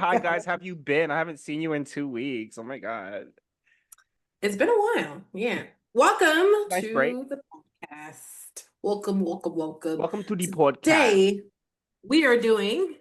Hi guys, have you been? I haven't seen you in 2 weeks. Oh my God. It's been a while. Yeah. Welcome Nice break. to the podcast. Welcome, welcome, welcome. Welcome to the podcast. Today, we are doing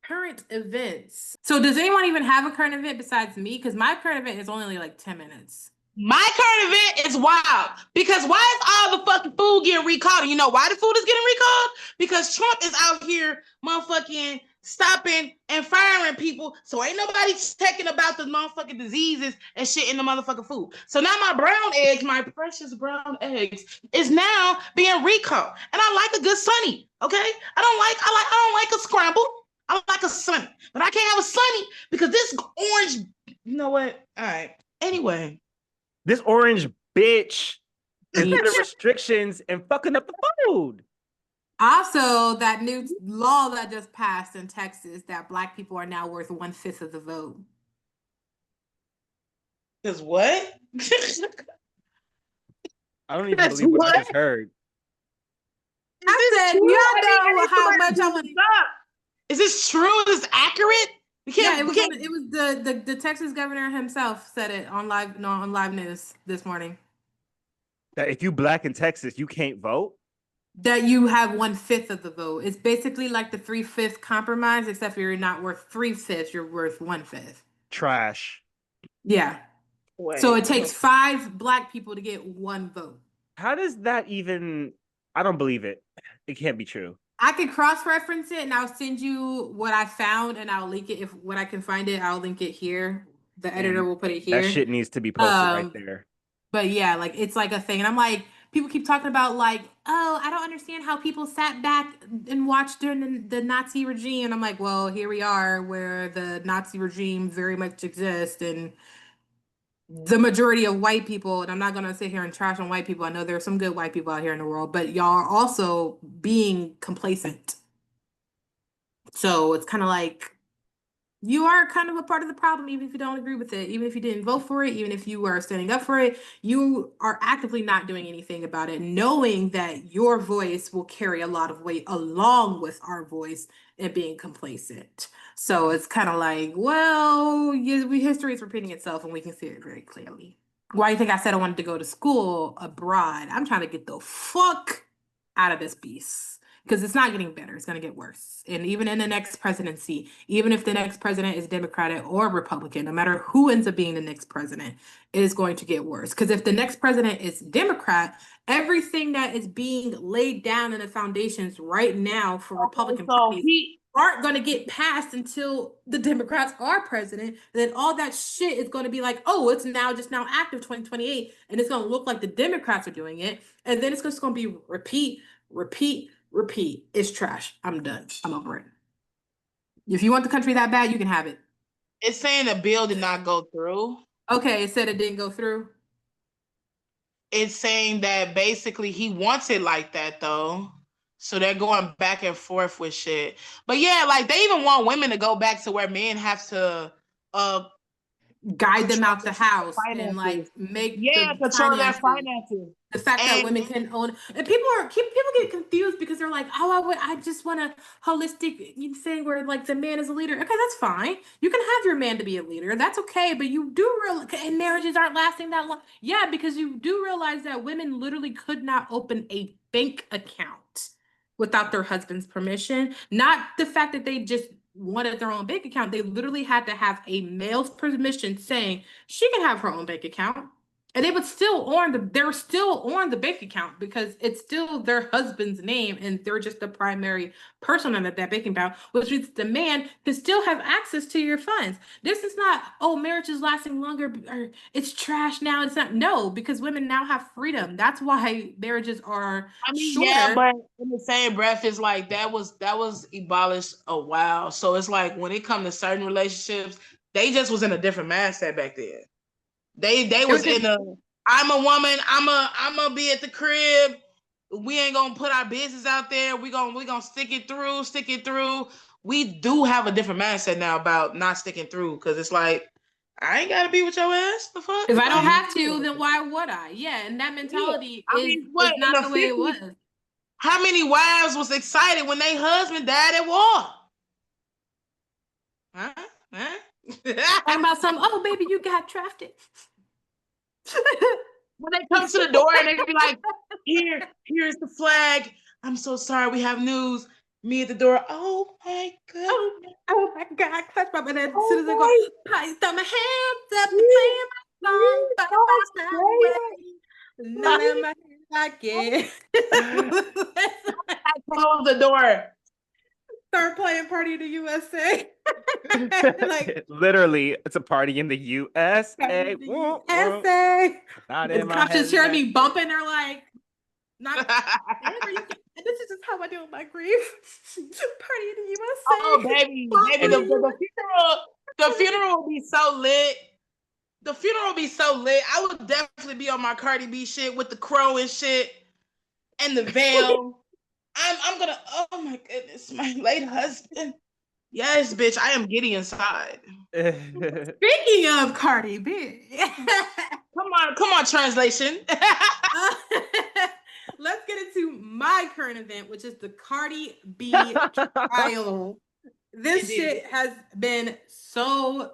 current events. So, does anyone even have a current event besides me? Because my current event is only like 10 minutes. My current event is wild because why is all the fucking food getting recalled? And you know why the food is getting recalled? Because Trump is out here motherfucking stopping and firing people. So ain't nobody checking about the motherfucking diseases and shit in the motherfucking food. So now my brown eggs, my precious brown eggs, is now being recalled. And I like a good sunny, okay? I don't like a scramble. I like a sunny. But I can't have a sunny because this orange, you know what? All right. Anyway. This orange bitch is putting restrictions and fucking up the food. Also, that new law that just passed in Texas that Black people are now worth 1/5 of the vote. Because what? I don't even believe what I just heard. I said, y'all know how much I want to stop. Is this true? Is this accurate? It was the Texas governor himself said it on live news this morning. That if you Black in Texas, you can't vote? That you have 1/5 of the vote. It's basically like the 3/5 compromise, except you're not worth 3/5, you're worth 1/5. Trash. Yeah. So it takes 5 Black people to get 1 vote. How does that even... I don't believe it. It can't be true. I could cross-reference it and I'll send you what I found and I'll link it. If when I can find it, I'll link it here. The editor will put it here. That shit needs to be posted right there. But yeah, like it's like a thing. And I'm like, people keep talking about like, oh, I don't understand how people sat back and watched during the Nazi regime. And I'm like, well, here we are where the Nazi regime very much exists and the majority of white people, and I'm not going to sit here and trash on white people. I know there are some good white people out here in the world, but y'all are also being complacent. So it's kind of like you are kind of a part of the problem, even if you don't agree with it, even if you didn't vote for it, even if you are standing up for it, you are actively not doing anything about it, knowing that your voice will carry a lot of weight along with our voice and being complacent. So it's kind of like, well, history is repeating itself and we can see it very clearly. Why do you think I said I wanted to go to school abroad? I'm trying to get the fuck out of this beast. Because it's not getting better. It's going to get worse. And even in the next presidency, even if the next president is Democratic or Republican, no matter who ends up being the next president, it is going to get worse. Because if the next president is Democrat, everything that is being laid down in the foundations right now for Republican parties aren't going to get passed until the Democrats are president. And then all that shit is going to be like, oh, it's now active 2028. And it's going to look like the Democrats are doing it. And then it's just going to be repeat. It's trash. I'm done. I'm over it. If you want the country that bad, you can have it. It's saying the bill did not go through. Okay, it said it didn't go through. It's saying that basically he wants it like that though. So they're going back and forth with shit. But yeah, like they even want women to go back to where men have to guide them out the house and like make control their finances. The fact that women can own, and people get confused because they're like, oh, I just want a holistic thing where like the man is a leader. Okay, that's fine. You can have your man to be a leader. That's okay. But you do realize, and marriages aren't lasting that long. Yeah, because you do realize that women literally could not open a bank account without their husband's permission. Not the fact that they just wanted their own bank account. They literally had to have a male's permission saying she can have her own bank account. And they were still on the bank account because it's still their husband's name and they're just the primary person on that bank account, which means the man can still have access to your funds. This is not, oh, marriage is lasting longer or it's trash now. It's not, no, because women now have freedom. That's why marriages are shorter. Yeah, but in the same breath, it's like that was abolished a while. So it's like when it comes to certain relationships, they just was in a different mindset back then. They was in a, I'm a woman, I'm a be at the crib. We ain't gonna put our business out there. We gonna stick it through. We do have a different mindset now about not sticking through because it's like I ain't gotta be with your ass. The fuck? If I don't have to, then why would I? Yeah, and that mentality is not the way it was. How many wives was excited when their husband died at war? Huh? Huh? Talking about some, oh baby, you got drafted. When they come to the door and they be like, here's the flag. I'm so sorry, we have news. Me at the door. Oh my goodness. Oh my God, clutch my butt. And as soon as I go, Oh I throw my hands up to my play my song, but gosh, I none of my hands I get. close the door. Start playing Party in the USA. Like, literally, it's a party in the USA. Party in the Woo, woo. USA. Not It's in my cops just head. hearing me bumping. They're like, not. Whatever you can. And this is just how I deal with my grief. Party in the USA. Oh baby, baby, the funeral will be so lit. The funeral will be so lit. I would definitely be on my Cardi B shit with the crow and shit and the veil. I'm gonna. Oh my goodness, my late husband. Yes, bitch, I am giddy inside. Speaking of Cardi B, Come on, translation. let's get into my current event, which is the Cardi B trial. This shit has been so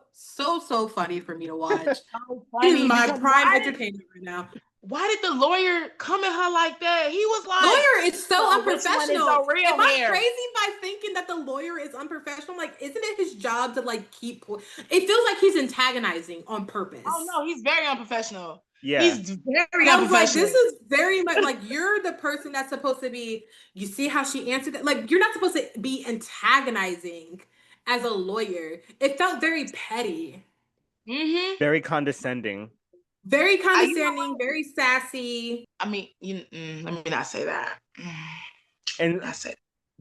funny for me to watch. So It funny is my because prime entertainment right now. why did the lawyer come at her like that? He was like, Lawyer is so "Oh, which one is unprofessional. the real Am I here?" crazy by thinking that the lawyer is unprofessional? Like, isn't it his job to like keep? It feels like he's antagonizing on purpose. Oh no, he's very unprofessional. Yeah. He's very I was like, unprofessional. this is very much like you're the person that's supposed to be. You see how she answered it? Like, you're not supposed to be antagonizing as a lawyer. It felt very petty, Mm-hmm. Very condescending. very condescending, very sassy. I mean, let me not say that. And I said,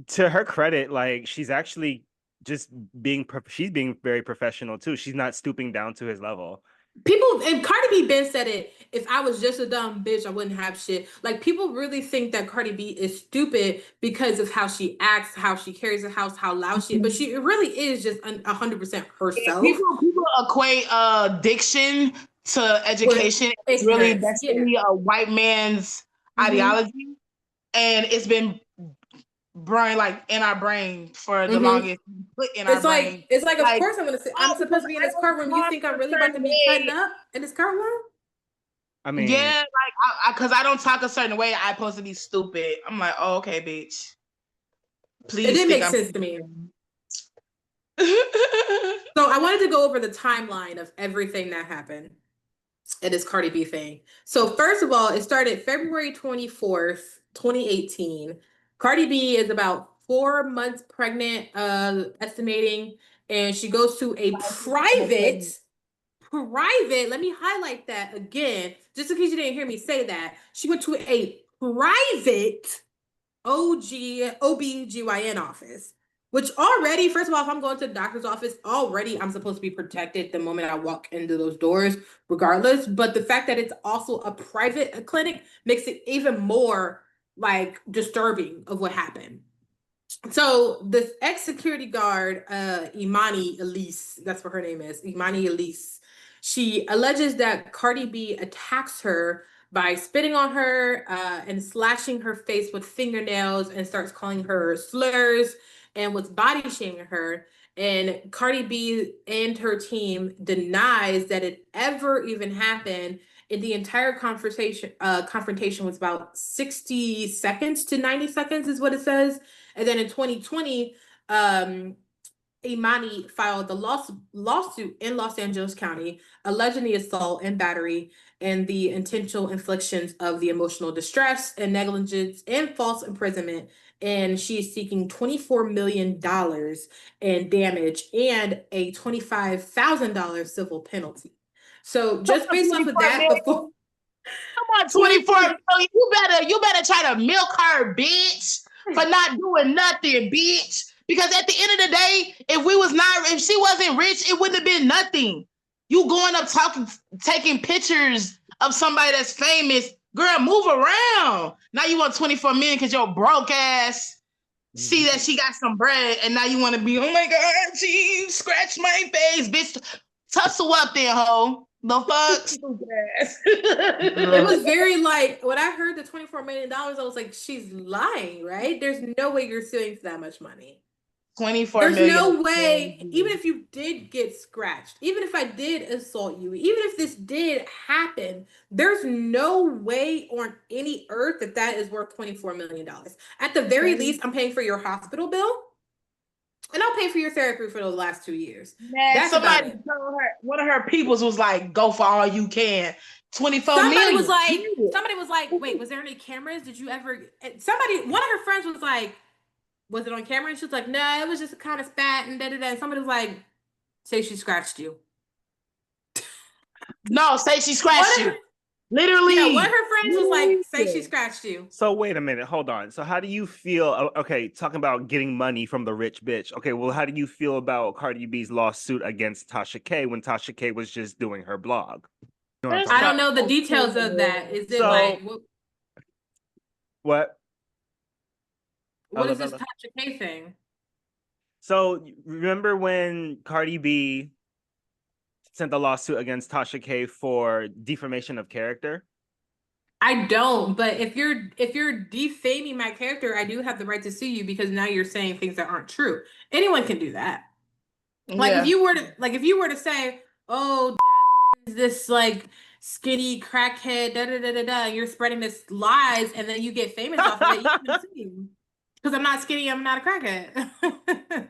to her credit, like she's actually just she's being very professional too. She's not stooping down to his level. People and Cardi B Ben said it. If I was just a dumb bitch, I wouldn't have shit. Like people really think that Cardi B is stupid because of how she acts, how she carries the house, how loud she is. But she really is just 100% herself. people equate diction to education. It's really that's really a white man's ideology, and it's been like in our brain for the longest. It's like of course I'm supposed to be in this courtroom. You think I'm really about to be cutting up in this courtroom? I mean, yeah, like because I don't talk a certain way, I'm supposed to be stupid. I'm like, oh, okay, bitch. Please. It didn't make sense to me. So I wanted to go over the timeline of everything that happened at this Cardi B thing. So first of all, it started February 24th, 2018. Cardi B is about 4 months pregnant, estimating, and she goes to a private, let me highlight that again, just in case you didn't hear me say that. She went to a private OBGYN office, which already, first of all, if I'm going to the doctor's office, already I'm supposed to be protected the moment I walk into those doors, regardless. But the fact that it's also a private clinic makes it even more like disturbing of what happened. So this ex-security guard, Imani Elise, that's what her name is, Imani Elise, she alleges that Cardi B attacks her by spitting on her and slashing her face with fingernails and starts calling her slurs and was body shaming her. And Cardi B and her team denies that it ever even happened. And the entire confrontation was about 60 seconds to 90 seconds is what it says. And then in 2020, Imani filed the lawsuit in Los Angeles County, alleging the assault and battery and the intentional inflictions of the emotional distress and negligence and false imprisonment. And she is seeking $24 million in damage and a $25,000 civil penalty. So just based off of that, before come on, 24 million. You better try to milk her, bitch, for not doing nothing, bitch. Because at the end of the day, if she wasn't rich, it wouldn't have been nothing. You going up taking pictures of somebody that's famous, girl, move around. Now you want 24 million because your broke ass see that she got some bread, and now you want to be, oh my God, she scratched my face, bitch. Tussle up there, hoe. The fuck? Stupid ass. It was very like, when I heard the $24 million, I was like, she's lying, right? There's no way you're suing for that much money. 24 There's million. no way, even if you did get scratched, even if I did assault you, even if this did happen, there's no way on any earth that that is worth $24 million. At the very least, I'm paying for your hospital bill and I'll pay for your therapy for the last 2 years. Man, That's somebody about it. told her, one of her peoples was like, go for all you can. 24 Somebody million. was like, wait, was there any cameras? Did you ever, somebody, one of her friends was like, was it on camera? And she was like, no, it was just a kind of spat and da da da. And somebody was like, say she scratched you. No, say she scratched you. Literally. Yeah, one of her friends was like, say she scratched you. So wait a minute, hold on. So how do you feel? Okay, talking about getting money from the rich bitch. Okay, well, how do you feel about Cardi B's lawsuit against Tasha K when Tasha K was just doing her blog? You know what I'm I talking don't about? know the details of that. Is it So- like What? what is this Tasha K thing? So remember when Cardi B sent the lawsuit against Tasha K for defamation of character? I don't, but if you're defaming my character, I do have the right to sue you because now you're saying things that aren't true. Anyone can do that. Like if you were to say, "Oh, Jasmine is this like skinny crackhead," da da da da da, and you're spreading this lies, and then you get famous off of it, you can sue you. Because I'm not skinny, I'm not a crackhead.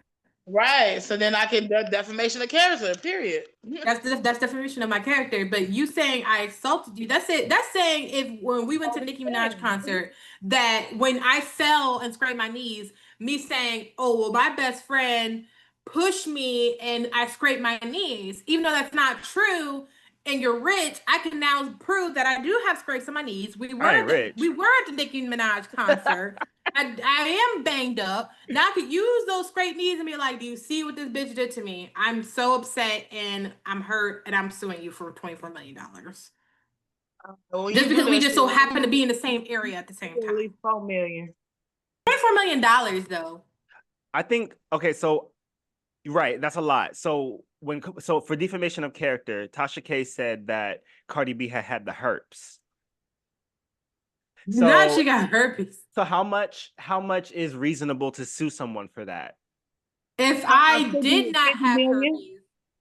Right. So then I can defamation of character, period. That's defamation of my character. But you saying I assaulted you, that's it. That's saying if when we went to Nicki Minaj concert, that when I fell and scraped my knees, me saying, "Oh, well, my best friend pushed me and I scraped my knees," even though that's not true. And you're rich, I can now prove that I do have scrapes on my knees. We were at the Nicki Minaj concert. I am banged up. Now I could use those scraped knees and be like, do you see what this bitch did to me? I'm so upset and I'm hurt and I'm suing you for $24 million. Well, just because we just so happen to be in the same area at the same time. $4 million. $24 million though. I think, okay, so right, that's a lot. So for defamation of character, Tasha K said that Cardi B had the herpes. So now she got herpes. So how much is reasonable to sue someone for that? If I did not have herpes.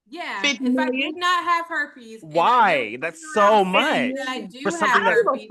Yeah, if I did not have herpes. Why? That's so much. That I do for something have herpes.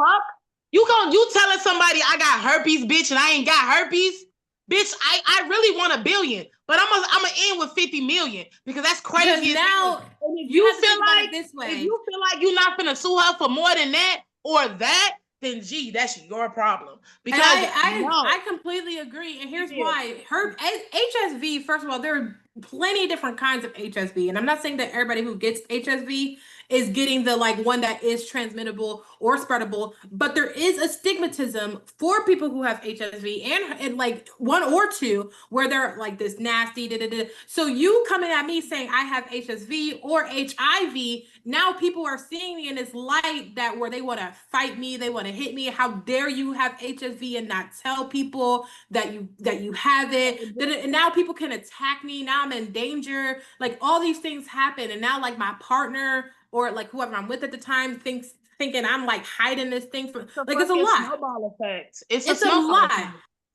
You telling somebody I got herpes, bitch, and I ain't got herpes? Bitch, I really want $1 billion, but I'm gonna end with 50 million because that's crazy. Because now if you feel like this way, if you feel like you're not gonna sue her for more than that or that, then gee, that's your problem. Because I completely agree, and here's why. HSV, first of all, there are plenty of different kinds of HSV, and I'm not saying that everybody who gets HSV is getting the like one that is transmittable or spreadable, but there is a stigmatism for people who have HSV and like one or two where they're like this nasty So you coming at me saying I have HSV or HIV, now people are seeing me in this light that where they want to fight me, they want to hit me. How dare you have HSV and not tell people that you have it? And now people can attack me. Now I'm in danger. Like all these things happen, and now like my partner or like whoever I'm with at the time thinking I'm like hiding this thing from like it's a lot. Snowball effect. It's a lot.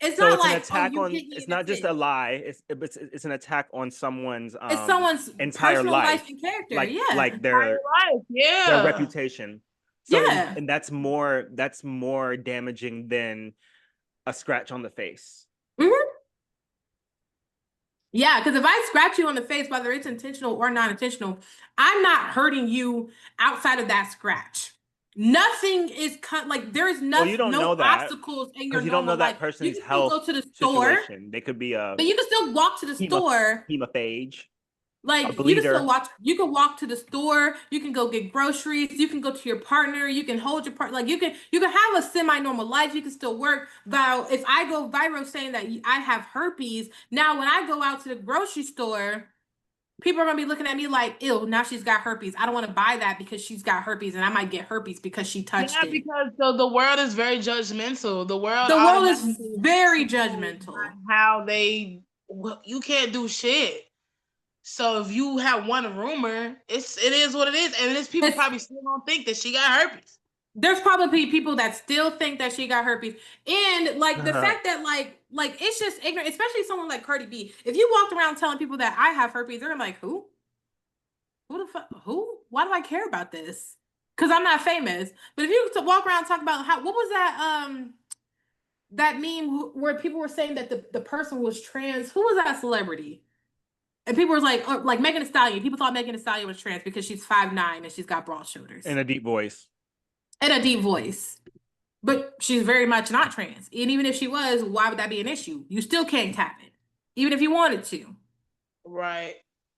It's so not it's like an attack on. It's not just a lie. It's an attack on someone's it's someone's entire life and character. like their reputation. So, and that's more damaging than a scratch on the face. Mm-hmm. Yeah, because if I scratch you on the face, whether it's intentional or non-intentional, I'm not hurting you outside of that scratch. Nothing is like there is nothing, you don't no know that, obstacles in your you don't know that person's health go to the store. Situation. They could be but you can still walk to the store. Hemophage. Like you can still you can walk to the store, you can go get groceries, you can go to your partner, you can hold your partner, like you can have a semi-normal life, you can still work. But if I go viral saying that I have herpes, now when I go out to the grocery store, people are gonna be looking at me like, ew, now she's got herpes. I don't want to buy that because she's got herpes and I might get herpes because she touched it. Because the world is very judgmental. The world is very judgmental. How you can't do shit. So if you have one rumor, it is what it is, and there's people probably still don't think that she got herpes. There's probably people that still think that she got herpes, and like the Uh-huh. fact that like it's just ignorant, especially someone like Cardi B. If you walked around telling people that I have herpes, they're gonna be like, who? Who the fuck? Who? Why do I care about this? Because I'm not famous. But if you walk around and talk about how, what was that meme where people were saying that the person was trans? Who was that celebrity? And people were like Megan Thee Stallion. People thought Megan Thee Stallion was trans because she's 5'9" and she's got broad shoulders In a deep voice. and a deep voice. But she's very much not trans. And even if she was, why would that be an issue? You still can't tap it, even if you wanted to. Right.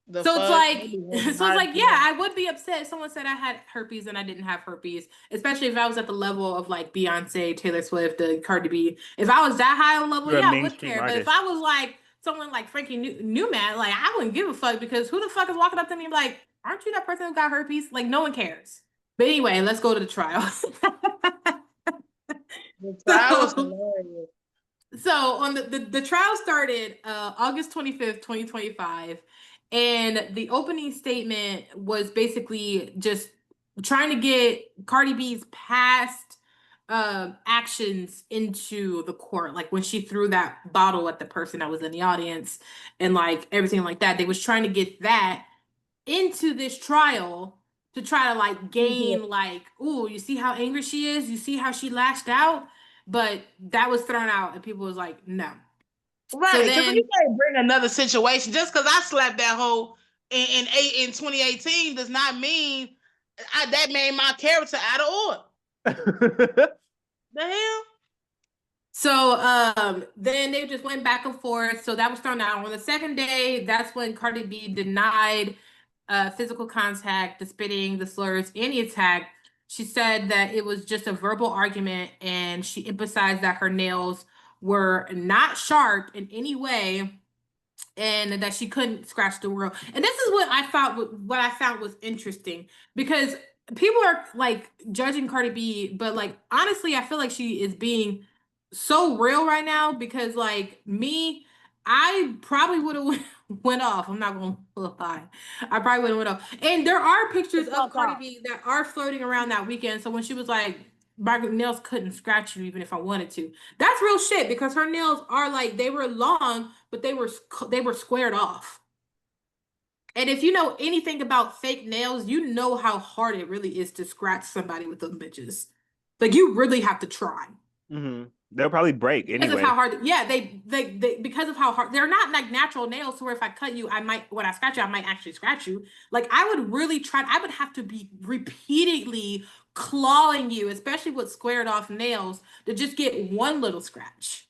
The So it's fuck? like, so it's like, yeah, I would be upset if someone said I had herpes and I didn't have herpes, especially if I was at the level of like Beyonce, Taylor Swift, the Cardi B. If I was that high of a level, You're a yeah, I would mainstream care. But if artist. I was like someone like Frankie Newman, like I wouldn't give a fuck because who the fuck is walking up to me like, aren't you that person who got herpes? Like no one cares. But anyway, let's go to the trial. The trial was So, hilarious. so on the trial started August 25th, 2025. And the opening statement was basically just trying to get Cardi B's past actions into the court. Like when she threw that bottle at the person that was in the audience and like everything like that. They was trying to get that into this trial to try to like gain like, oh, you see how angry she is? You see how she lashed out? But that was thrown out and people was like, no. Right, because then you can't bring another situation just because I slapped that hoe in 2018 does not mean that made my character out of order. The hell? So then they just went back and forth. So that was thrown out. On the second day, that's when Cardi B denied physical contact, the spitting, the slurs, any attack. She said that it was just a verbal argument and she emphasized that her nails were not sharp in any way and that she couldn't scratch the world. And this is what I found was interesting because people are like judging Cardi B, but like honestly, I feel like she is being so real right now because like me, I probably would have went off. I'm not gonna lie. I probably would have went off. And there are pictures of Cardi B that are floating around that weekend. So when she was like, my nails couldn't scratch you even if I wanted to. That's real shit because her nails are like they were long, but they were squared off. And if you know anything about fake nails, you know how hard it really is to scratch somebody with those bitches. Like you really have to try. Mm-hmm. They'll probably break Because anyway. of how hard, yeah, they because of how hard they're not like natural nails. So where if I cut you, I might when I scratch you, I might actually scratch you. Like I would really try. I would have to be repeatedly clawing you, especially with squared off nails, to just get one little scratch.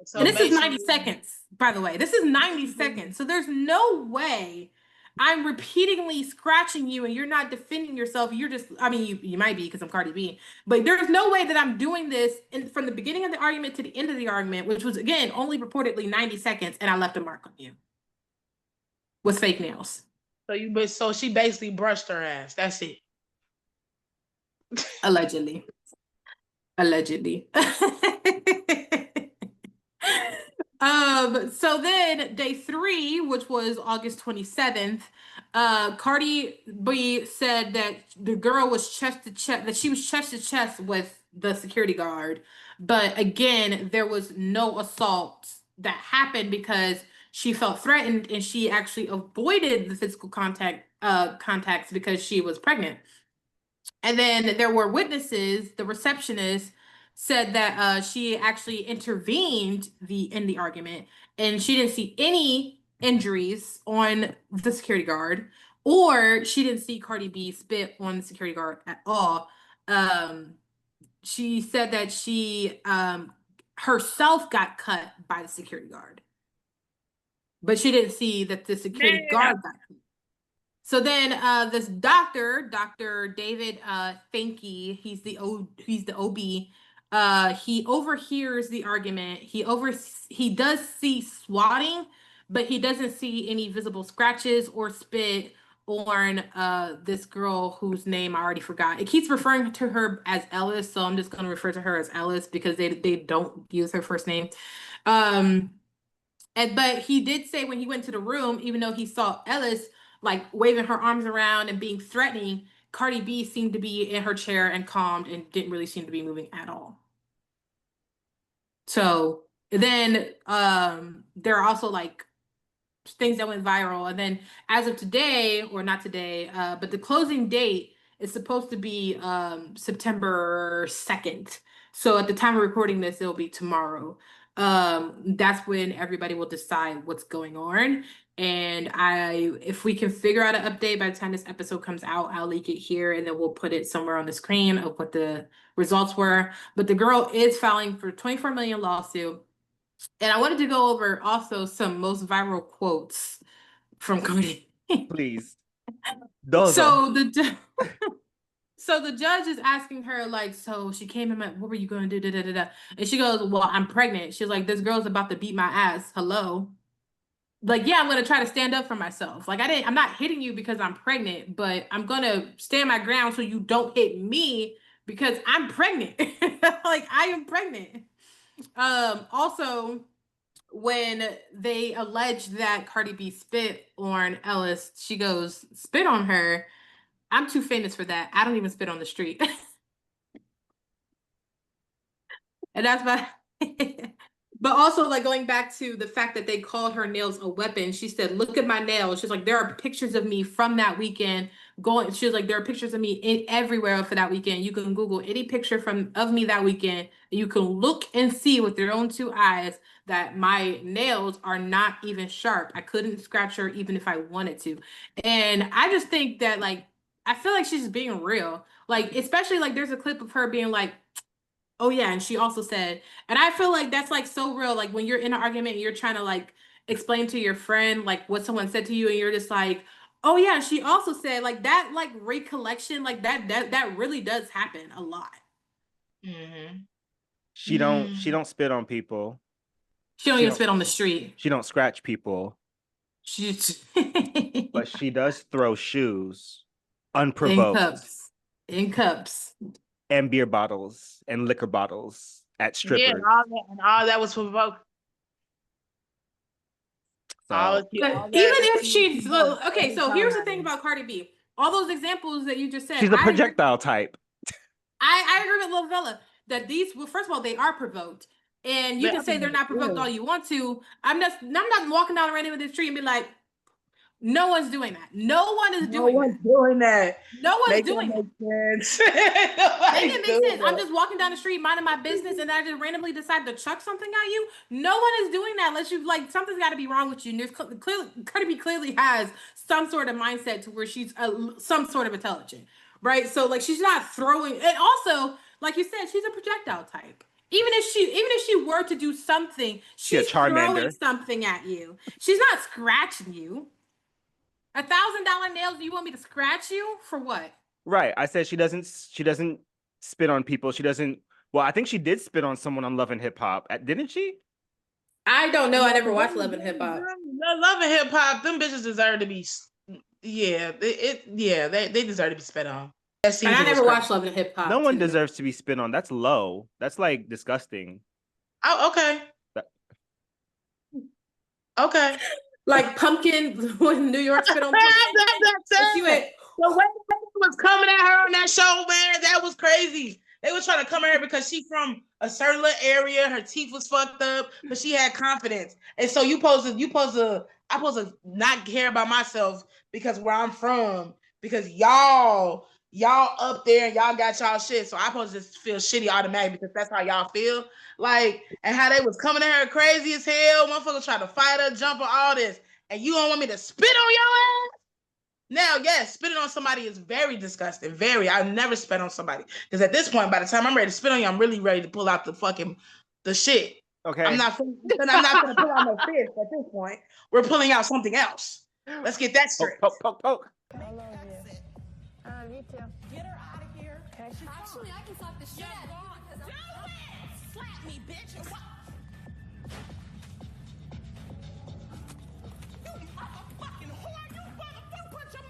So And this is 90 basically, seconds, by the way. This is 90 seconds. So there's no way I'm repeatedly scratching you and you're not defending yourself. You're just, I mean, you might be because I'm Cardi B, but there's no way that I'm doing this from the beginning of the argument to the end of the argument, which was, again, only reportedly 90 seconds, and I left a mark on you with fake nails. so she basically brushed her ass. That's it. Allegedly. Allegedly. So then day 3, which was August 27th, Cardi B said that the girl was chest to chest, that she was chest to chest with the security guard. But again, there was no assault that happened because she felt threatened and she actually avoided the physical contacts because she was pregnant. And then there were witnesses, the receptionist said that she actually intervened in the argument and she didn't see any injuries on the security guard or she didn't see Cardi B spit on the security guard at all. She said that she herself got cut by the security guard, but she didn't see that the security guard got cut. So then this Dr. David Finke, he's the OB, he overhears the argument. He does see swatting, but he doesn't see any visible scratches or spit on this girl whose name I already forgot. It keeps referring to her as Ellis, so I'm just gonna refer to her as Ellis because they don't use her first name. But he did say when he went to the room, even though he saw Ellis like waving her arms around and being threatening, Cardi B seemed to be in her chair and calmed and didn't really seem to be moving at all. So then there are also like things that went viral. And then as of today, or not today, but the closing date is supposed to be September 2nd. So at the time of recording this, it'll be tomorrow. That's when everybody will decide what's going on. And if we can figure out an update by the time this episode comes out, I'll leak it here and then we'll put it somewhere on the screen of what the results were. But the girl is filing for 24 million lawsuit. And I wanted to go over also some most viral quotes from Cardi. Please. Those So the judge is asking her, like, so she came in, like, what were you going to do? Da, da, da, da. And she goes, well, I'm pregnant. She's like, this girl's about to beat my ass. Hello. Like, yeah, I'm going to try to stand up for myself. Like, I'm not hitting you because I'm pregnant, but I'm going to stand my ground so you don't hit me because I'm pregnant. Like, I am pregnant. Also, when they allege that Cardi B spit on Ellis, she goes, spit on her. I'm too famous for that. I don't even spit on the street. And that's why. But also, like, going back to the fact that they called her nails a weapon, she said, look at my nails. She's like, there are pictures of me from that weekend she was like, there are pictures of me everywhere for that weekend. You can Google any picture of me that weekend. And you can look and see with your own two eyes that my nails are not even sharp. I couldn't scratch her even if I wanted to. And I just think that, like, I feel like she's being real. Like, especially, like, there's a clip of her being like, oh yeah, and she also said, and I feel like that's like so real. Like when you're in an argument and you're trying to like explain to your friend like what someone said to you, and you're just like, oh yeah, she also said, like that, like recollection, like that really does happen a lot. Mm-hmm. She don't spit on people. She don't even spit on the street. She don't scratch people. But she does throw shoes unprovoked. In cups. And beer bottles and liquor bottles at strippers. Yeah, and all that was provoked. So, even if she's okay, so here's the thing about Cardi B. All those examples that you just said, she's a projectile type. I agree with Lovella that these, well, first of all, they are provoked. And you can say they're not provoked all you want to. I'm not walking down random street and be like, no one's doing that. No one is doing that. No one's doing that. Make it make sense. I'm just walking down the street, minding my business, and I just randomly decide to chuck something at you. No one is doing that unless you like something's got to be wrong with you. And there's clearly Cardi B clearly has some sort of mindset to where she's some sort of intelligent, right? So like she's not throwing, and also like you said, she's a projectile type. Even if she were to do something, she's throwing something at you. She's not scratching you. $1,000 nails, you want me to scratch you for what? Right. I said she doesn't spit on people. She doesn't. Well, I think she did spit on someone on Love and Hip Hop. Didn't she? I don't know. I never watched Love and Hip Hop. Love and Hip Hop, them bitches deserve to be. Yeah, they deserve to be spit on. And I never watched Love and Hip Hop. No one deserves to be spit on. That's low. That's like disgusting. Oh, okay. Okay. Like Pumpkin when New York spit on Pumpkin. The way they was coming at her on that show, man, that was crazy. They was trying to come at her because she from a certain little area. Her teeth was fucked up, but she had confidence. And so I'm supposed to not care about myself because where I'm from, because y'all up there and y'all got y'all shit. So I'm supposed to just feel shitty automatically because that's how y'all feel. Like, and how they was coming at her crazy as hell. Motherfuckers trying to fight her, jump her, all this. And you don't want me to spit on your ass? Now, yes, spitting on somebody is very disgusting. I've never spit on somebody. Because at this point, by the time I'm ready to spit on you, I'm really ready to pull out the shit. Okay. I'm not going to pull out no fist at this point. We're pulling out something else. Let's get that straight. Poke. I love you. You too. Get her out of here. Actually, I can slap the shit out of you. Do it! Slap me, bitch. You motherfucking whore. You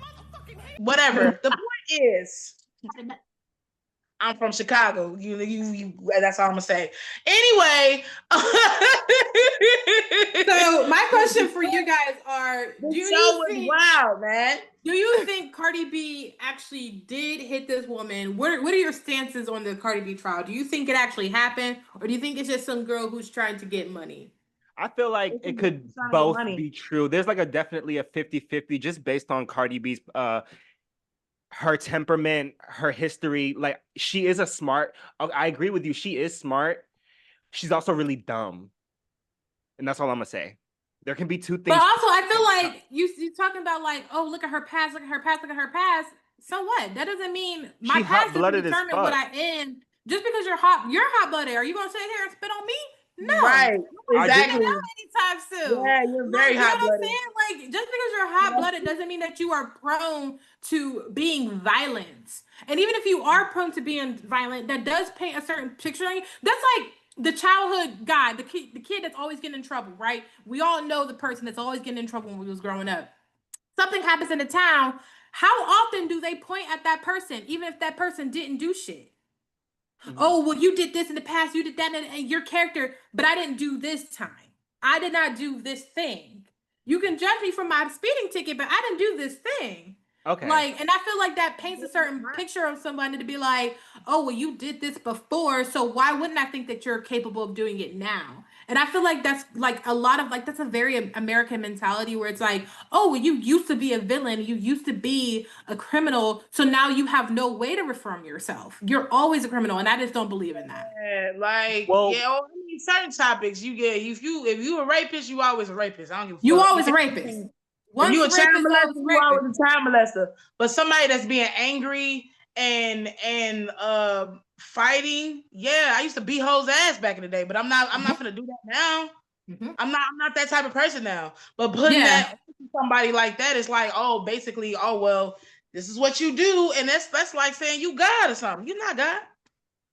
motherfucking head. Whatever. The point is, I'm from Chicago. You that's all I'm gonna say. Anyway. So my question for you guys are, the show was wild, man. Do you think Cardi B actually did hit this woman? What are your stances on the Cardi B trial? Do you think it actually happened, or do you think it's just some girl who's trying to get money? I feel like it could both be true. There's like definitely a 50-50 just based on Cardi B's her temperament, her history. Like, she is a smart. I agree with you. She is smart. She's also really dumb. And that's all I'm gonna say. There can be two things. But also, I feel like you talking about like, oh, look at her past, look at her past, look at her past. So what? That doesn't mean my past doesn't determine what I am. Just because you're hot-blooded, are you gonna sit here and spit on me? No, right, exactly. Anytime soon. Yeah, you're very hot-blooded. Like, just because you're hot-blooded doesn't mean that you are prone to being violent. And even if you are prone to being violent, that does paint a certain picture on you. That's like the childhood guy, the kid that's always getting in trouble, right? We all know the person that's always getting in trouble when we was growing up. Something happens in the town. How often do they point at that person, even if that person didn't do shit? Mm-hmm. Oh, well, you did this in the past, you did that, and your character, but I didn't do this time. I did not do this thing. You can judge me for my speeding ticket, but I didn't do this thing. Okay. Like, and I feel like that paints a certain picture of somebody to be like, oh, well, you did this before, so why wouldn't I think that you're capable of doing it now? And I feel like that's like a lot of like, that's a very American mentality where it's like, oh, well, you used to be a villain, you used to be a criminal, so now you have no way to reform yourself. You're always a criminal, and I just don't believe in that. Yeah, like, well, yeah, I mean, certain topics you get. If you a rapist, you always a rapist. I don't give a fuck. You always a rapist. Once you a child molester, you always a child molester. But somebody that's being angry and fighting, yeah, I used to beat hoes ass back in the day, but I'm not gonna do that now. Mm-hmm. I'm not that type of person now. But putting that on somebody like that is like, oh, basically, oh well, this is what you do, and that's like saying you God or something. You're not God.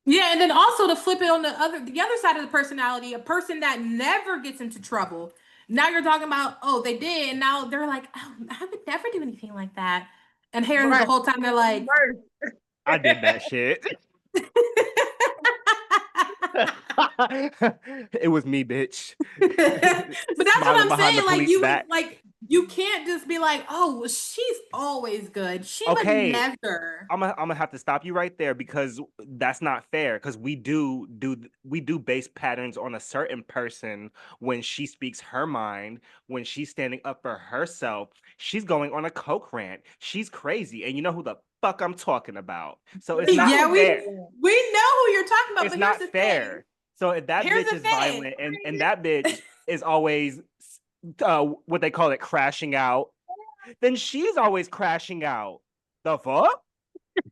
Yeah, and then also to flip it on the other side of the personality, a person that never gets into trouble. Now you're talking about, oh, they did, and now they're like, oh, I would never do anything like that. And here the whole time they're like, I did that shit. It was me, bitch. But that's what I'm saying. Like you can't just be like, oh, well, she's always good. She would never. I'm gonna have to stop you right there because that's not fair. Because we do base patterns on a certain person when she speaks her mind, when she's standing up for herself. She's going on a coke rant. She's crazy, and you know who the fuck I'm talking about. So it's not fair. We know who you're talking about. It's but not fair. Thing. So if that bitch is violent and that bitch is always what they call it, crashing out, then she's always crashing out. The fuck?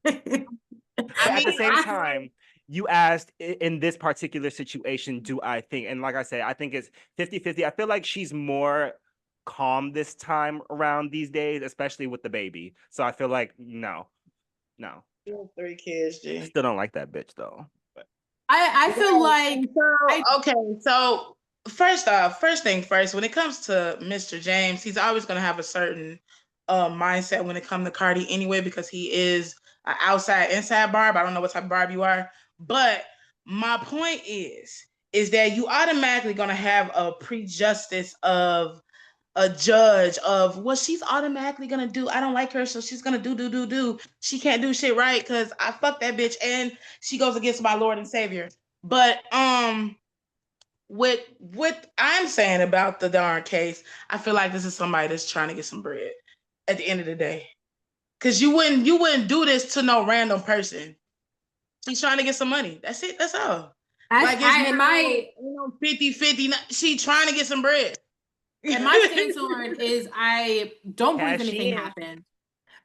At the same time, you asked in this particular situation, do I think, and like I said, I think it's 50-50. I feel like she's more calm this time around these days, especially with the baby. So I feel like no. 3 kids, G. I still don't like that bitch though. I feel like so first thing first, when it comes to Mr. James, he's always going to have a certain mindset when it comes to Cardi anyway, because he is an inside barb. I don't know what type of barb you are, but my point is that you automatically going to have a prejudice of a judge of what she's automatically gonna do. I don't like her, so she's gonna do. She can't do shit right because I fuck that bitch and she goes against my Lord and Savior. But with what I'm saying about the darn case, I feel like this is somebody that's trying to get some bread at the end of the day. Cause you wouldn't do this to no random person. She's trying to get some money. That's it. That's all. Like it's 50-50. She trying to get some bread. And my stance on is I don't believe anything happened.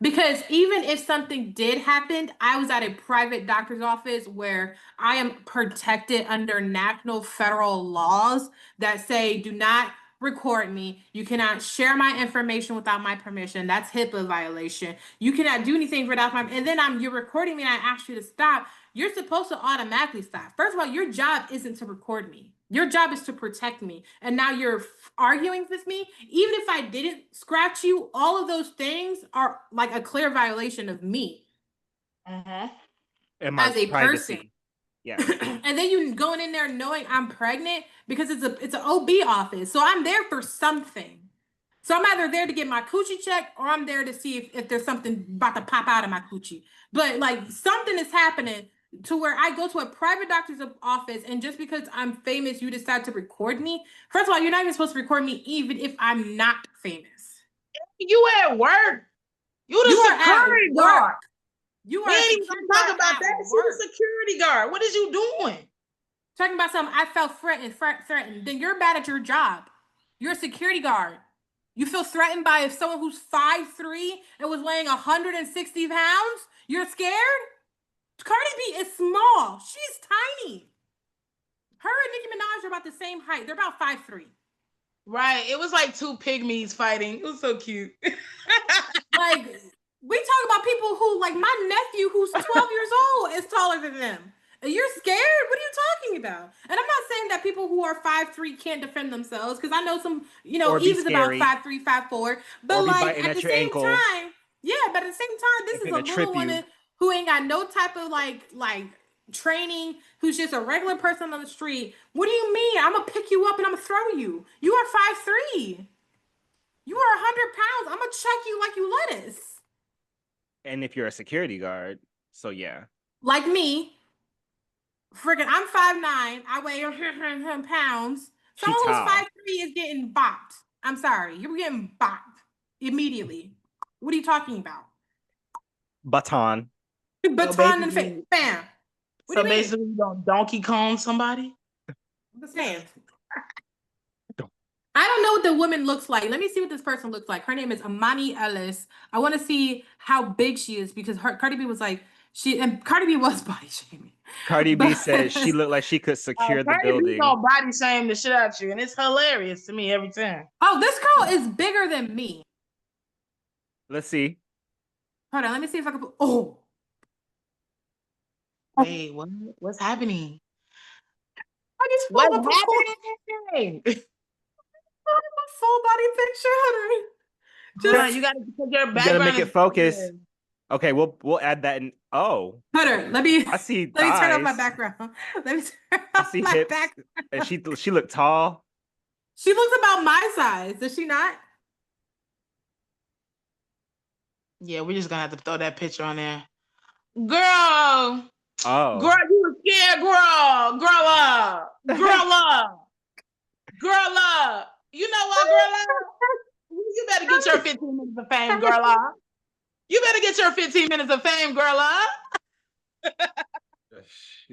Because even if something did happen, I was at a private doctor's office where I am protected under national federal laws that say do not record me. You cannot share my information without my permission. That's HIPAA violation. You cannot do anything without my, and then you're recording me and I ask you to stop. You're supposed to automatically stop. First of all, your job isn't to record me. Your job is to protect me. And now you're arguing with me. Even if I didn't scratch you, all of those things are like a clear violation of me. Mm-hmm. And my as a privacy. person. Yeah. And then you going in there knowing I'm pregnant because it's an OB office. So I'm there for something. So I'm either there to get my coochie checked or I'm there to see if there's something about to pop out of my coochie. But like something is happening to where I go to a private doctor's office and just because I'm famous, you decide to record me. First of all, you're not even supposed to record me even if I'm not famous. You at work. You You the are at security work. guard. You We are ain't even gonna talk about that. You the security guard. What is you doing? Talking about something I felt threatened. Then you're bad at your job. You're a security guard. You feel threatened by if someone who's 5'3" and was weighing 160 pounds? You're scared? Cardi B is small. She's tiny. Her and Nicki Minaj are about the same height. They're about 5'3". Right. It was like two pygmies fighting. It was so cute. Like, we talk about people who, like my nephew who's 12 years old is taller than them. And you're scared? What are you talking about? And I'm not saying that people who are 5'3" can't defend themselves, because I know some, Eva's about 5'3", 5'4". But like at the same time, yeah, but at the same time, this is a little woman who ain't got no type of like training, who's just a regular person on the street. What do you mean? I'm gonna pick you up and I'm gonna throw you. You are 5'3". You are 100 pounds. I'm gonna check you like you lettuce. And if you're a security guard, so yeah. Like me, friggin', I'm 5'9". I weigh 100 pounds. Someone who's 5'3" is getting bopped. I'm sorry, you're getting bopped immediately. What are you talking about? Baton Baton and face. Bam. What so basically, you don't Donkey Kong somebody? Understand? I don't know what the woman looks like. Let me see what this person looks like. Her name is Amani Ellis. I want to see how big she is because Cardi B was like, Cardi B was body shaming. Cardi B said she looked like she could secure the building. Cardi B gonna body shame the shit out you, and it's hilarious to me every time. Oh, this girl is bigger than me. Let's see. Hold on, let me see if I can put. Oh. Wait, what? What's happening? I just what's happening? Full body picture, honey. Just, you gotta put your background. You gotta make it focus. Okay, we'll add that in. Oh, Hunter, let me. I see. Let me turn off my background. Let me turn off my hips, background. And she looked tall. She looks about my size. Does she not? Yeah, we're just gonna have to throw that picture on there. Girl. Oh. Girl, you scared, girl. Grow up. Grow up. Grow up. You know what, girl up? You better get your 15 minutes of fame, girl up. You better get your 15 minutes of fame, girl up.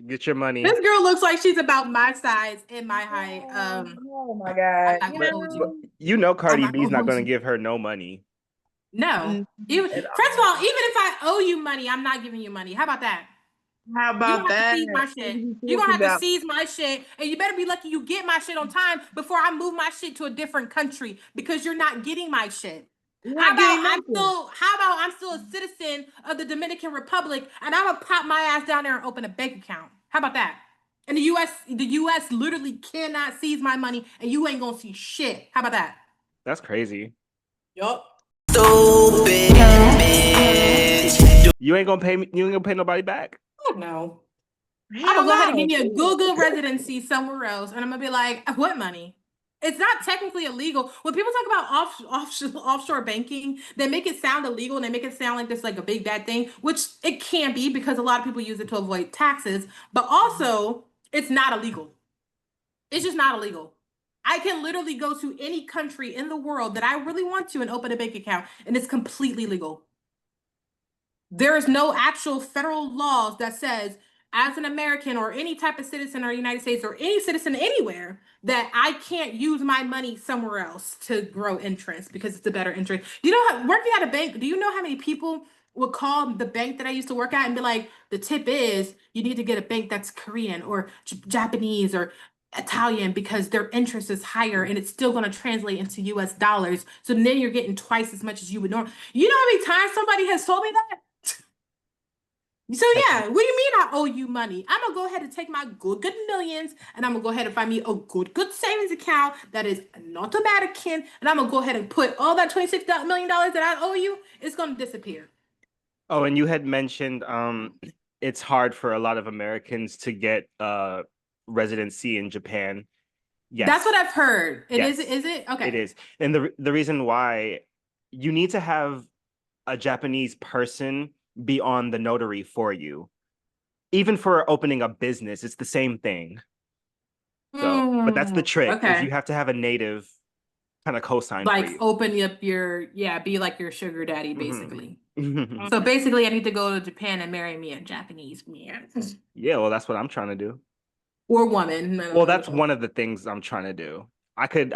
Get your money. This girl looks like she's about my size and my height. Oh my God. You know Cardi B's not gonna give her no money. No. First of all, even if I owe you money, I'm not giving you money. How about that? How about that? You're gonna have to seize my shit, and you better be lucky you get my shit on time before I move my shit to a different country because you're not getting my shit. How about I'm still a citizen of the Dominican Republic and I'm gonna pop my ass down there and open a bank account? How about that? And the US literally cannot seize my money and you ain't gonna see shit. How about that? That's crazy. Yup. Stupid bitch. You ain't gonna pay nobody back? Oh no. I'm gonna go ahead and give me a Google residency somewhere else and I'm gonna be like, what money? It's not technically illegal. When people talk about offshore banking, they make it sound illegal and they make it sound like this like a big bad thing, which it can be because a lot of people use it to avoid taxes, but also it's not illegal. It's just not illegal. I can literally go to any country in the world that I really want to and open a bank account, and it's completely legal. There is no actual federal laws that says as an American or any type of citizen or United States or any citizen anywhere that I can't use my money somewhere else to grow interest because it's a better interest. You know, working at a bank, do you know how many people would call the bank that I used to work at and be like, the tip is you need to get a bank that's Korean or Japanese or Italian because their interest is higher and it's still going to translate into US dollars. So then you're getting twice as much as you would normally. You know how many times somebody has told me that? So yeah, what do you mean I owe you money? I'm gonna go ahead and take my good millions and I'm gonna go ahead and find me a good savings account that is not American, and I'm gonna go ahead and put all that $26 million that I owe you, it's gonna disappear. Oh, and you had mentioned it's hard for a lot of Americans to get residency in Japan. Yes. That's what I've heard. Yes. Is it? Okay. It is. And the reason why you need to have a Japanese person be on the notary for you. Even for opening a business, it's the same thing. So, but that's the trick, is Okay. you have to have a native kind of cosign for Like you. open up be like your sugar daddy, basically. Mhm. So basically I need to go to Japan and marry me a Japanese man. Yeah, well, that's what I'm trying to do. Or woman. Well, that's one of the things I'm trying to do. I could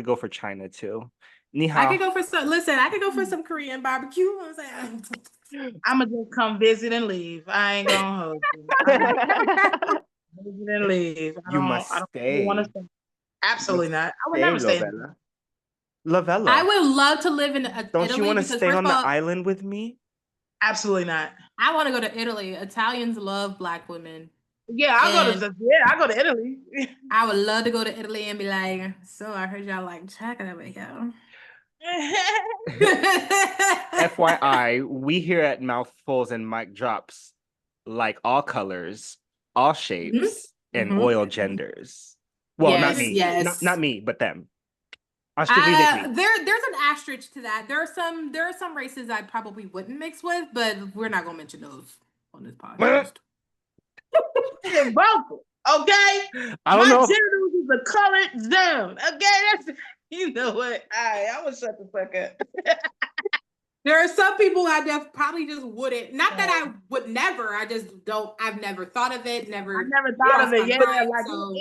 go for China too. Ni hao. I could go for some Korean barbecue. You know what I'm saying? I'ma just come visit and leave. I ain't gonna hold you. Visit and leave. You must I don't stay. want to stay. Absolutely You not. I would stay, never stay. Lavella. Lavella. I would love to live in Don't Italy you want to because stay first on of the all, island with me? Absolutely not. I want to go to Italy. Italians love Black women. Yeah, I'll go to Italy. I would love to go to Italy and be like, so I heard y'all like chocolate over here. FYI, we here at Mouthfuls and Mic Drops like all colors, all shapes, and oil genders. Well, not Yes, me. yes. Not me, but them. I strictly dig me. There's an asterisk to that. There are some races I probably wouldn't mix with, but we're not gonna mention those on this podcast. Vocal, okay? I don't know. My genitals is a colored zone. Okay, that's you know what? I will shut the fuck up. There are some people I probably just wouldn't. Not that I would never. I just don't. I've never thought of it. I never thought of it. Yeah, mind, like so.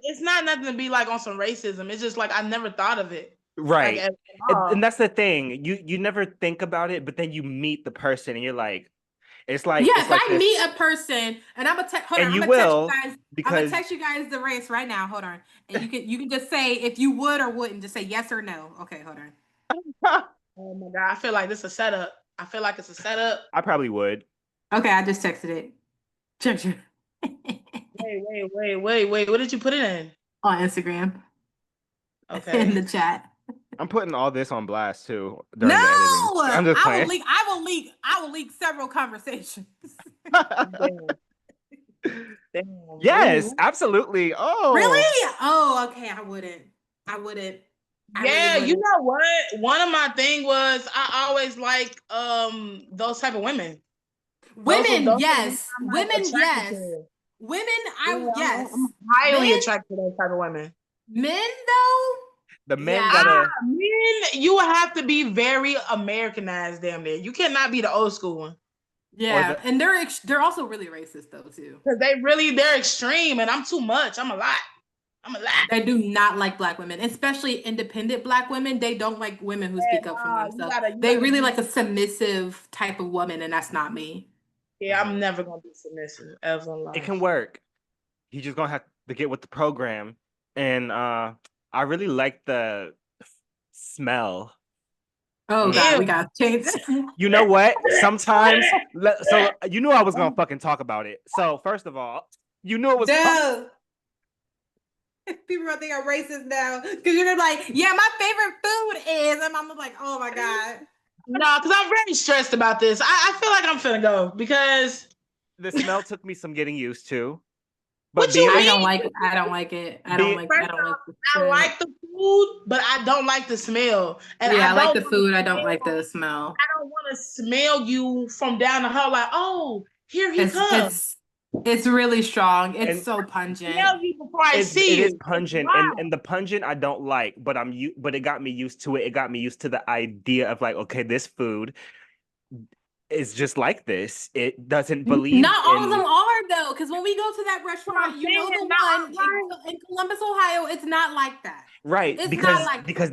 it's not nothing to be like on some racism. It's just like I never thought of it. Right. Like, at all. And that's the thing. You never think about it, but then you meet the person and you're like, it's like yeah. it's If like I meet a person and I'm gonna text, hold on, and I'm you gonna will, text you guys. because I'm gonna text you guys the race right now. Hold on, and you can just say if you would or wouldn't. Just say yes or no. Okay, hold on. Oh my god, I feel like this is a setup. I feel like it's a setup. I probably would. Okay, I just texted it. Check your Wait. What did you put it in? on Instagram. Okay. In the chat. I'm putting all this on blast too. No, During the editing. I'm just playing. I will leak several conversations. Damn. Yes, absolutely. Oh, Really? Oh, okay. I wouldn't. Yeah, really you know what? One of my thing was I always like those type of women. Women, Those yes. I'm, like, Women, attracted yes. to. Women, I'm yes. highly Men? attracted to those type of women. Men, though. the men Yeah. gotta. Men, you have to be very Americanized, damn near. You cannot be the old school one. Yeah, and they're also really racist though too. Because they're extreme, and I'm too much. I'm a lot. They do not like Black women, especially independent Black women. They don't like women who speak up for themselves. They really like a submissive type of woman, and that's not me. Yeah, I'm never gonna be submissive ever in life. It can work. You just gonna have to get with the program. And I really like the smell. Oh God, Ew. we gotta change. You know what? Sometimes, so you knew I was gonna fucking talk about it. So first of all, you knew it was. No. People are thinking I'm racist now because you're like, yeah, my favorite food is, and I'm like, oh my God. No, because I'm very stressed about this. I feel like I'm finna go because The smell took me some getting used to. What you being- mean? I don't like it. I don't like it. I don't like the I smell. like the food, but I don't like the smell. And Yeah, I like the don't food. I wanna don't like smell- the smell. I don't want to smell you from down the hall like, oh, here he comes. It's really strong. It's And- so pungent. Smell you before I see it you. is pungent, Wow. and the pungent I don't like, but but it got me used to it. It got me used to the idea of like, okay, this food is just like this. It doesn't believe. Not all of them are though, because when we go to that restaurant, I'm you know saying the not one in Columbus, Ohio, it's not like that. Right, It's because not like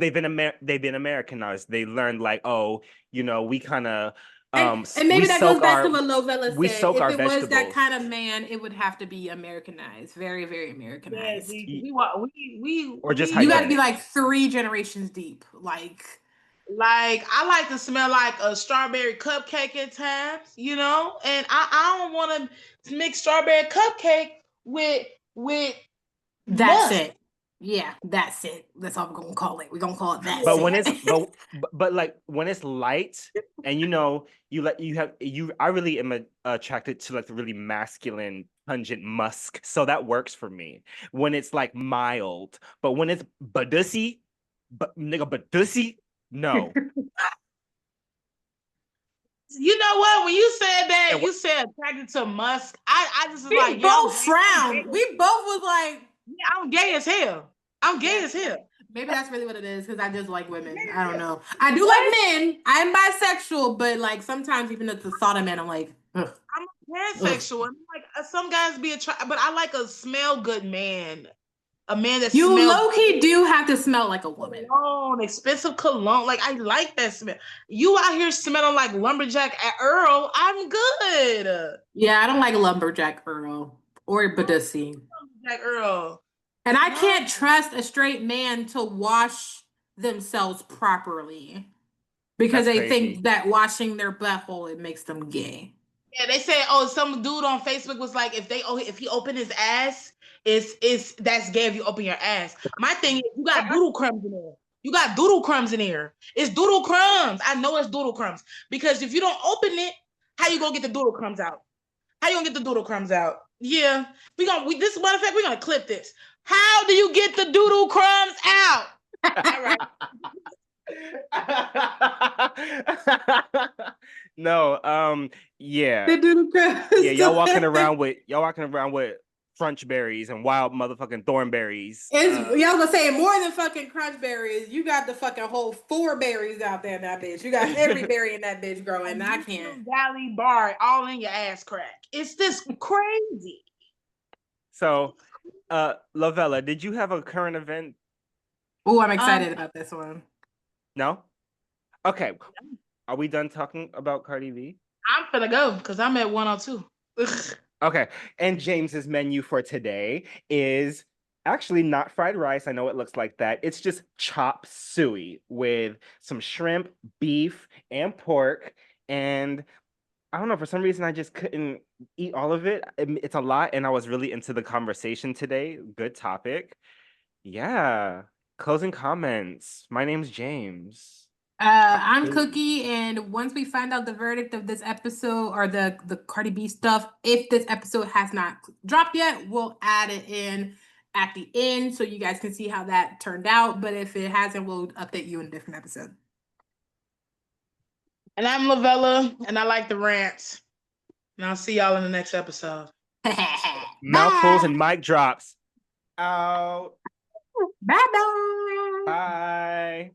they've been Americanized. They learned like, oh, we kind of And maybe that goes back to what Lovella said. we soak if our it was that vegetables. kind of man, it would have to be Americanized, very, very Yeah, Americanized. Or just You got to hygienic. be like 3 generations deep, like. Like I like to smell like a strawberry cupcake at times, and I don't want to mix strawberry cupcake with That's musk. it. Yeah, that's it. That's all we're gonna call it. We're gonna call it that. But when it's but like when it's light and I really am attracted to like the really masculine pungent musk, so that works for me when it's like mild. But when it's badussy, but nigga badussy, no. You know what? When you said that, And you said attracted to Musk. I just was we like, both yeah, frowned. We both was like, yeah, I'm gay as hell. I'm gay as hell. maybe that's really what it is because I just like women. I don't know. I do like men. I'm bisexual, but like sometimes even at the thought of men, I'm like, ugh. I'm pansexual. And like some guys be attracted, but I like a smell good man. A man that You smells low key do have to smell like a woman. cologne, expensive cologne. Like I like that smell. You out here smelling like lumberjack at Earl. I'm good. Yeah, I don't like lumberjack Earl or Badussi. Lumberjack Earl. And I can't trust a straight man to wash themselves properly because That's they crazy. think that washing their butthole it makes them gay. Yeah, they said, oh, some dude on Facebook was like, if he opened his ass, it's that's gay if you open your ass. My thing is, you got doodle crumbs in there. You got doodle crumbs in there. It's doodle crumbs. I know it's doodle crumbs because if you don't open it, how you gonna get the doodle crumbs out? How you gonna get the doodle crumbs out? Yeah, this matter of fact, we're gonna clip this. How do you get the doodle crumbs out? All right. No, yeah. The doodle crumbs. Yeah, y'all walking around with French berries and wild motherfucking thornberries. Y'all gonna say more than fucking crunch berries. You got the fucking whole 4 berries out there in that bitch. You got every berry in that bitch growing. I can't. Valley bar all in your ass crack. It's just crazy. So, Lavella, did you have a current event? Oh, I'm excited about this one. No? Okay. Are we done talking about Cardi B? I'm finna go because I'm at 102. Okay. And James's menu for today is actually not fried rice. I know it looks like that. It's just chop suey with some shrimp, beef, and pork. And I don't know, for some reason I just couldn't eat all of it. It's a lot, and I was really into the conversation today. Good topic. Yeah. Closing comments. My name's James. I'm Cookie, and once we find out the verdict of this episode or the Cardi B stuff, if this episode has not dropped yet, we'll add it in at the end so you guys can see how that turned out. But if it hasn't, we'll update you in a different episode. And I'm Lavella, and I like the rants. And I'll see y'all in the next episode. Mouthfuls and mic drops. Out. Bye-bye. Bye.